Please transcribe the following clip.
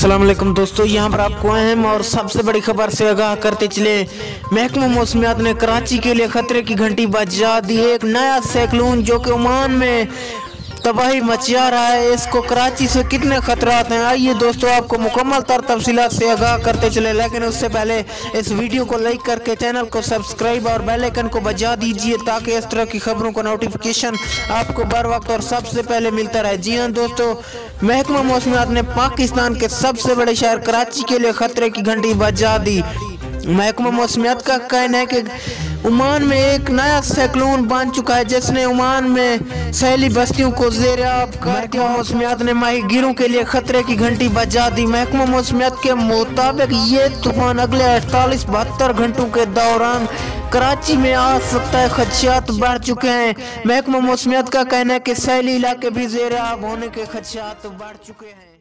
अस्सलाम वालेकुम दोस्तों, यहाँ पर आपको अहम और सबसे बड़ी खबर से आगाह करते चले। महकमा मौसमियात ने कराची के लिए खतरे की घंटी बजा दी। एक नया साइक्लोन जो कि ओमान में तबाही मचा रहा है, इसको कराची से कितने खतरात हैं, आइए दोस्तों आपको मुकम्मल तफसीलात से आगाह करते चले। लेकिन उससे पहले इस वीडियो को लाइक करके चैनल को सब्सक्राइब और बेल आइकन को बजा दीजिए ताकि इस तरह की खबरों का नोटिफिकेशन आपको बर वक्त और सबसे पहले मिलता रहे। जी हाँ दोस्तों, महकमा मौसमियात ने पाकिस्तान के सबसे बड़े शहर कराची के लिए खतरे की घंटी बजा दी। महकमा मौसमियात का कहना है कि ओमान में एक नया साइक्लोन बन चुका है जिसने ओमान में सैली बस्तियों को ज़ेर-ए-आब कर दिया। महकमा मौसमियात ने माहीगीरों के लिए खतरे की घंटी बजा दी। महकमा मौसमियात के मुताबिक ये तूफान अगले 48-72 घंटों के दौरान कराची में आ सकता है। खदशात बढ़ चुके हैं। महकमा मौसमियात का कहना है कि सैली इलाके भी ज़ेर-ए-आब होने के खदशात बढ़ चुके हैं।